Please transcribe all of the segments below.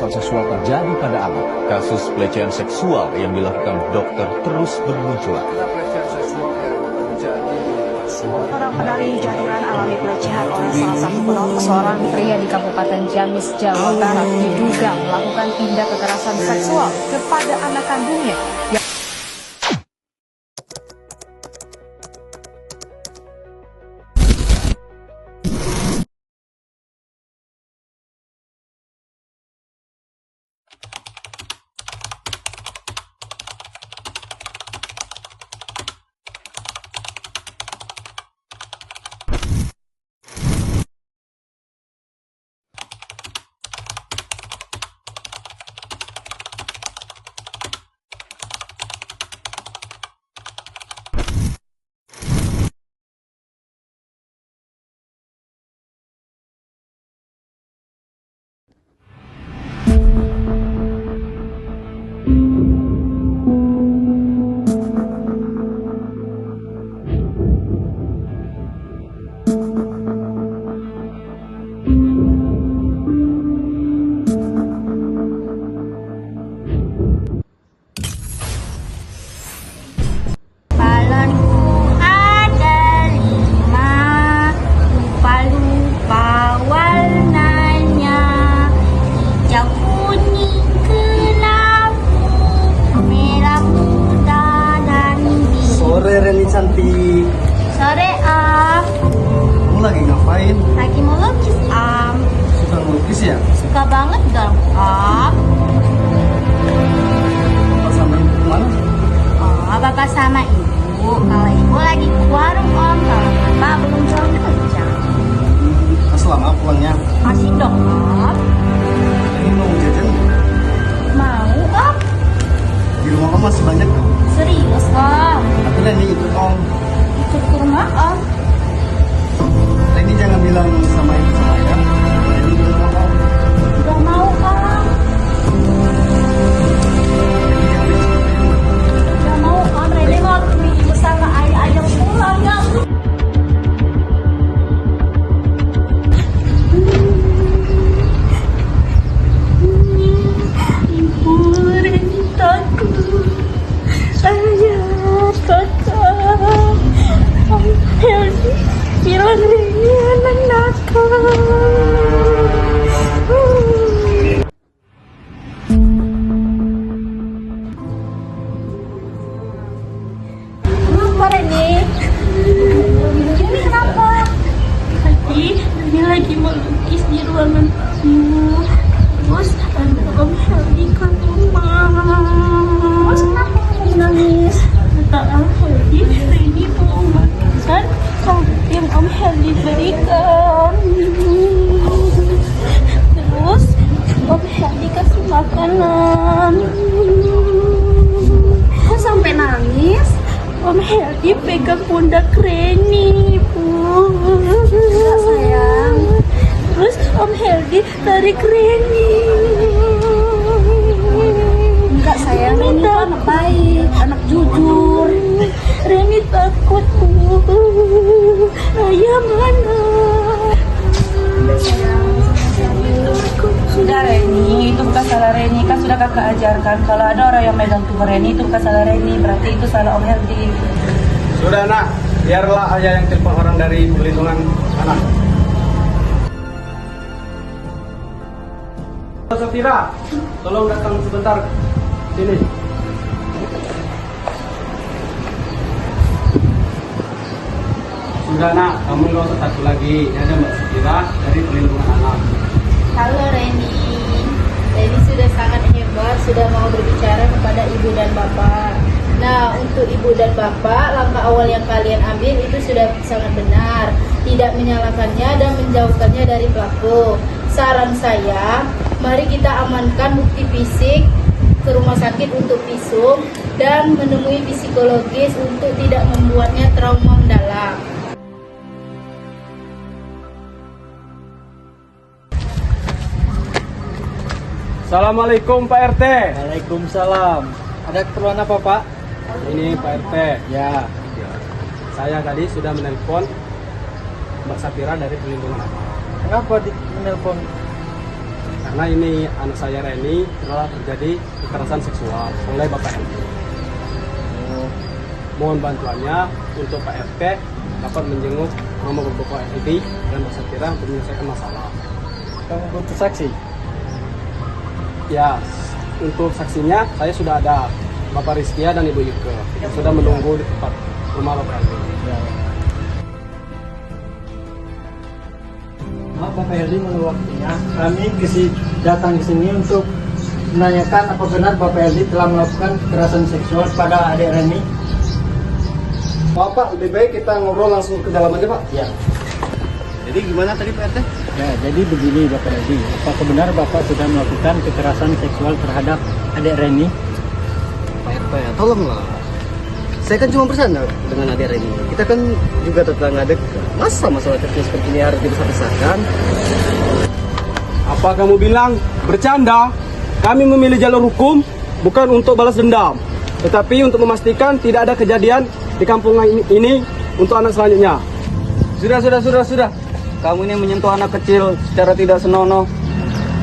kekerasan seksual terjadi pada anak. Kasus pelecehan seksual yang dilakukan dokter terus bermunculan. Orang penari jadilan alami pelecehan oleh salah satu penonton. Seorang pria di Kabupaten Ciamis, Jawa Barat diduga melakukan tindak kekerasan seksual kepada anak kandungnya. Reni cantik. Sore, Om. Kamu lagi ngapain? Lagi melukis, Om. Suka melukis ya? Suka banget dong, Om. Bapak sama ibu kemana? Oh, Bapak sama Ibu. Kalau Ibu lagi ke warung, Om. Kalau Bapak belum pulang kerja. Pas lama pulangnya? Masih dong, Om. Ini mau jajan? Mau, Om? Di rumah kamu masih banyak kan? Serius, Om. Tapi Reni ikut om. Ikut ke rumah, Om. Reni jangan bilang sama ibu sama ayah. Reni ikut rumah om. Gak mau, Om. Gak mau, Om. Rene mau temenin Ibu sama ayah. Ayo pulang, ya. Ibu, Rene takut. Ayah, kakak. Om Heldi bilang Rene anak nakal. Kenapa Rene? Ini kenapa? Tadi lagi melukis di ruangan ibu. Terus ada Om Heldi ke rumah. Terus kenapa kamu nangis? Kata Om Heldi, Rene mau makan yang Om Heldi berikan. Terus Om Heldi kasih makanan. Kok sampai nangis? Om Heldi pegang pundak Rene, Bu. Enggak, sayang. Terus Om Heldi tarik Rene. Enggak, sayang. Rene itu anak baik, anak jujur. Rene takut, Bu. Ayah mana? Sudah Reni, itu bukan salah Reni, kan sudah kakak ajarkan kalau ada orang yang megang tubuh Reni itu bukan salah Reni, berarti itu salah Om Heldi. Sudah nak, biarlah ayah yang telepon orang dari perlindungan anak. Safira, tolong datang sebentar sini. Sudah nak, kamu nggak usah takut lagi. Ini ada Mbak Safira dari perlindungan anak. Halo Reni. Reni sudah sangat hebat, sudah mau berbicara kepada ibu dan bapak. Nah, untuk ibu dan bapak, langkah awal yang kalian ambil itu sudah sangat benar. Tidak menyalahkannya dan menjauhkannya dari pelaku. Saran saya, mari kita amankan bukti fisik ke rumah sakit untuk visum dan menemui psikologis untuk tidak membuatnya trauma mendalam. Assalamualaikum Pak RT. Waalaikumsalam. Ada keperluan apa Pak? Ini Pak RT. Ya. Saya tadi sudah menelpon Mbak Safira dari perlindungan anak. Kenapa menelpon? Nah, karena ini anak saya Reni telah terjadi kekerasan seksual oleh Bapak RT. Mohon bantuannya untuk Pak RT dapat menjenguk nomor Bapak RT dan Mas Satira untuk menyelesaikan masalah. Kamu butuh saksi? Ya, untuk saksinya saya sudah ada, Bapak Rizkia dan Ibu Yuke sudah menunggu di tempat rumah Bapak RT. Maaf Bapak Herdi menunggu waktunya. Kami datang ke sini untuk menanyakan apa benar Bapak Herdi telah melakukan kekerasan seksual pada adik Reni. Pak, lebih baik kita ngobrol langsung ke dalam aja, Pak. Ya. Jadi gimana tadi Pak RT? Ya, jadi begini Bapak Herdi. Apakah benar Bapak sudah melakukan kekerasan seksual terhadap adik Reni? Pak RT, tolonglah. Saya kan cuma bersandar dengan adik Reni. Kita kan juga tetangga dekat. Masa masalah kecil seperti ini harus dibesar-besarkan? Apa kamu bilang bercanda? Kami memilih jalur hukum bukan untuk balas dendam, tetapi untuk memastikan tidak ada kejadian di kampung ini untuk anak selanjutnya. Sudah. Kamu ini menyentuh anak kecil secara tidak senonoh.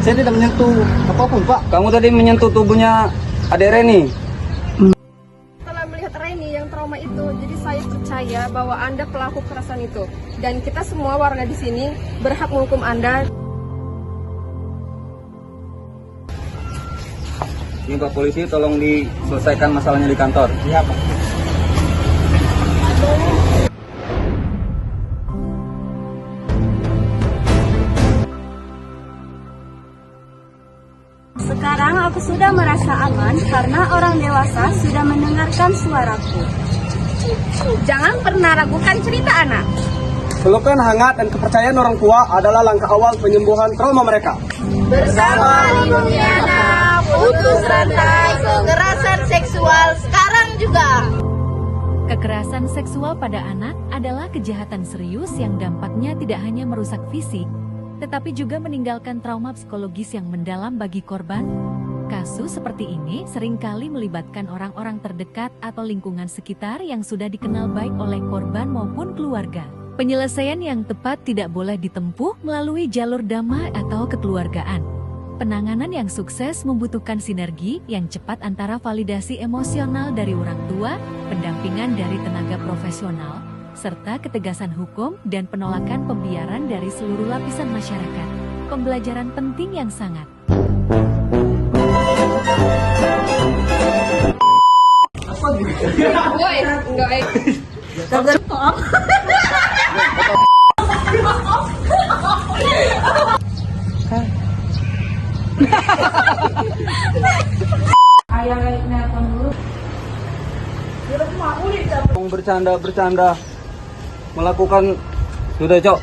Saya tidak menyentuh apapun, Pak. Kamu tadi menyentuh tubuhnya adik Reni. Setelah melihat Reni yang trauma itu, jadi saya percaya bahwa Anda pelaku kekerasan itu. Dan kita semua warga di sini berhak menghukum Anda. Ini Pak Polisi, tolong diselesaikan masalahnya di kantor. Iya Pak. Sekarang aku sudah merasa aman karena orang dewasa sudah mendengarkan suaraku. Jangan pernah ragukan cerita anak. Pelukan hangat dan kepercayaan orang tua adalah langkah awal penyembuhan trauma mereka. Bersama lindungi anak, putus rantai kekerasan seksual sekarang juga. Kekerasan seksual pada anak adalah kejahatan serius yang dampaknya tidak hanya merusak fisik, tetapi juga meninggalkan trauma psikologis yang mendalam bagi korban. Kasus seperti ini seringkali melibatkan orang-orang terdekat atau lingkungan sekitar yang sudah dikenal baik oleh korban maupun keluarga. Penyelesaian yang tepat tidak boleh ditempuh melalui jalur damai atau kekeluargaan. Penanganan yang sukses membutuhkan sinergi yang cepat antara validasi emosional dari orang tua, pendampingan dari tenaga profesional, serta ketegasan hukum dan penolakan pembiaran dari seluruh lapisan masyarakat. Pembelajaran penting yang sangat. Woi, enggak. Bercanda melakukan sudah, Cok.